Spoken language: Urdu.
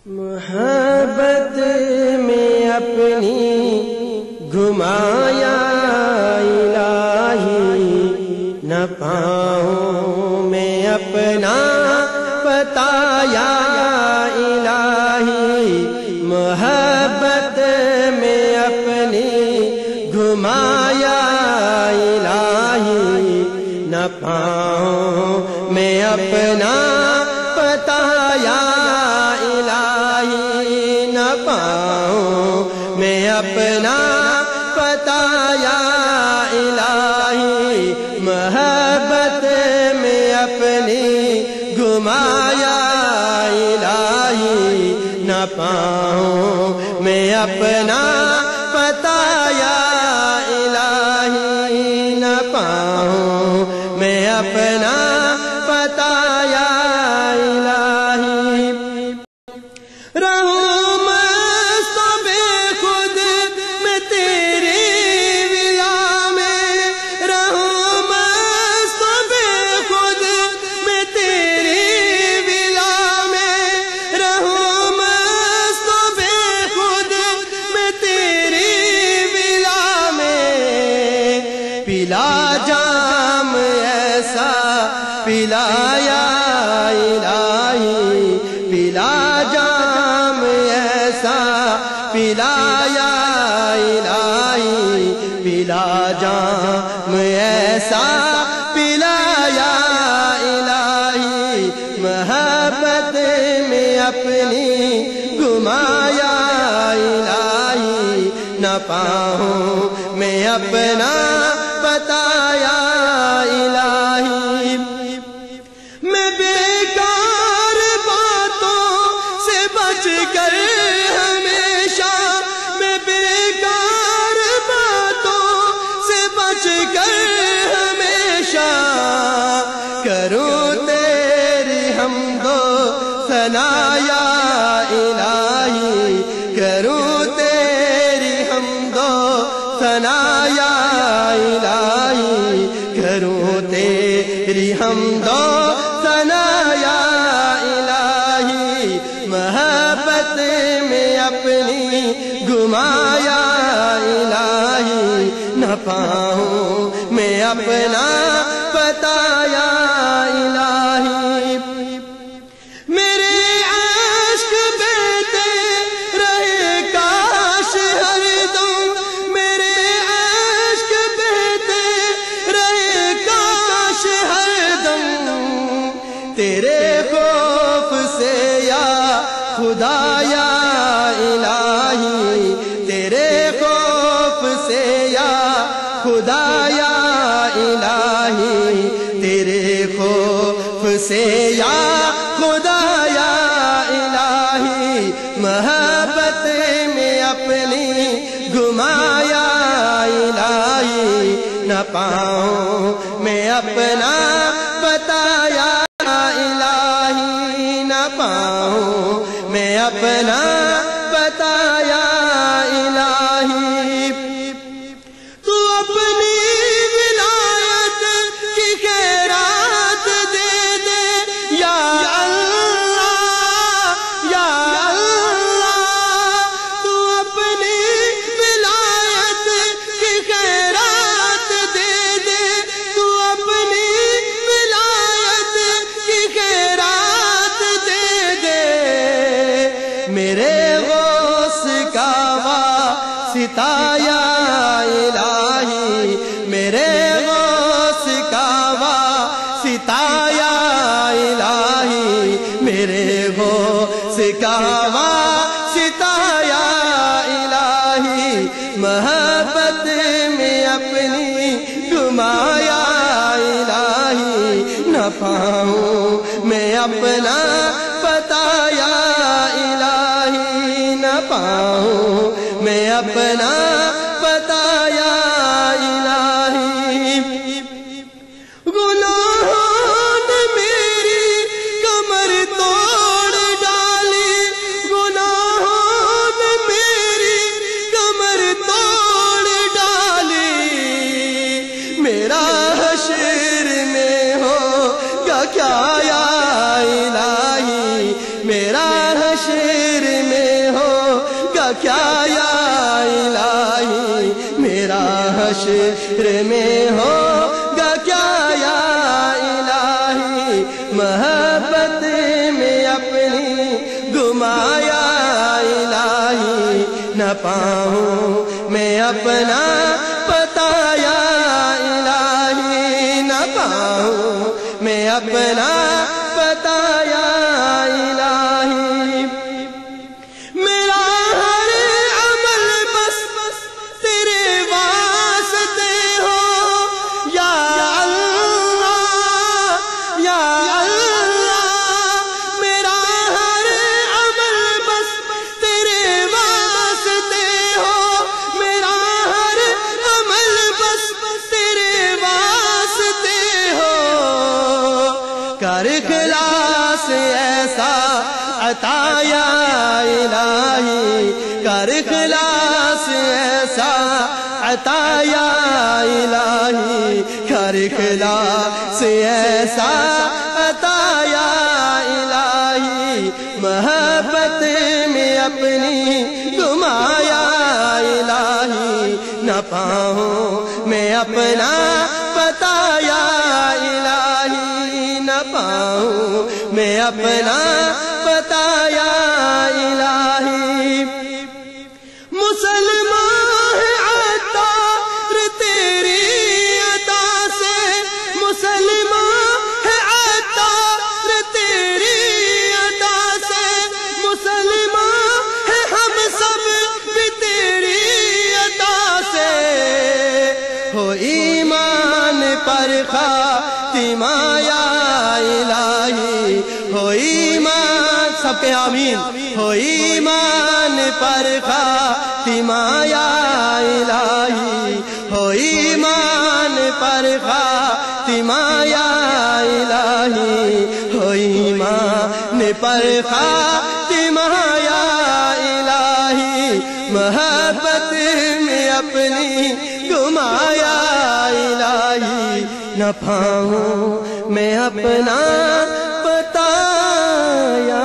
محبت میں اپنی گھمایا الہی، نہ پاؤں میں اپنا بتایا الہی، محبت میں اپنی گھمایا الہی، نہ پاؤں میں اپنا بتایا الہی، نہ پاؤں میں اپنا بتایا الہی، محبت میں اپنی گھمایا الہی، نہ پاؤں میں اپنا بتایا الہی، نہ پاؤں میں اپنا بتایا الہی۔ رہوں مست بے خود میں تیری ولا میں، رہوں مست بے خود میں تیری ولا میں، رہوں مست بے خود میں تیری ولا میں، پلا جام ایسا پلایا الہی، پلا جام ایسا پلایا الہی، پلا جام ایسا پلایا الہی، محبت میں اپنی گھمایا الہی، نہ پاؤں میں اپنا بتایا الہی۔ میں بیکار باتوں سے بچ کر ہمیشہ، میں بیکار باتوں سے بچ کر ہمیشہ کروں تیری حمد و ثنا یا الہی، کروں تیری حمد و ثنا یا الہی، کروں تیری حمد و ثنا یا الہی، محبت میں اپنی گھمایا الہی، نہ پاؤں میں اپنا بتایا الہی۔ میرے عشق بہتے رہے کاش ہر دم، میرے عشق بہتے رہے کاش ہر دم، تیرے خوف سے یا خدا یا الہی، تیرے خوف سے یا خدا یا الہی، تیرے خوف سے یا خدا یا الہی، محبت میں اپنی گھمایا الہی، نہ پاؤں میں اپنا بتایا الہی، نہ پاؤں میں اپنا بتایا الہی۔ تو اپنی ولایت کی خیرات دے دے یا اللہ، یا اللہ، تو اپنی ولایت کی خیرات دے دے، تو اپنی ولایت کی خیرات دے دے، میرے غوث کا واسطہ یا الہی، میرے غوث کا واسطہ یا الہی، میرے غوث کا واسطہ یا الہی، محبت میں اپنی گھمایا الہی، نہ پاؤں میں اپنا بتایا الہی، نہ پاؤں میں اپنا بتایا الہی۔ گناہوں نے میری کمر توڑ ڈالی، گناہوں نے میری کمر توڑ ڈالی، میرا حشر میں ہوگا کیا یا الہی، میرا حشر کیا یا الہی میرا حشر میں ہوگا کیا یا الہی محبت میں اپنی گمایا الہی نہ پاؤں میں اپنا پتہ یا الہی نہ پاؤں میں اپنا پتہ یا الہی میرا ہر عمل بس تیرے واسطے ہو یا اللہ یا اللہ میرا ہر عمل بس تیرے واسطے ہو میرا ہر عمل بس تیرے واسطے ہو کر اخلاص ایسا عطا یا الہی کر اخلاص ایسا عطا یا الہی کر اخلاص ایسا عطا یا الہی محبت میں اپنی گمایا الہی نہ پاؤں میں اپنا پتہ یا الہی نہ پاؤں میں اپنا پتہ یا الہی مسلمان ہے عطار تیری عطا سے مسلمان ہے عطار تیری عطا سے مسلمان ہے ہم سب بھی تیری عطا سے ہو ایمان پر خاتمہ یا الہی ہو ایمان سب کے آمین ہو ایمان پر خاتمہ یا الہی ہو ایمان پر خاتمہ یا الہی ہو ایمان پر خاتمہ یا الہی محبت میں اپنی گمایا الہی نہ پاؤں میں اپنا پتہ یا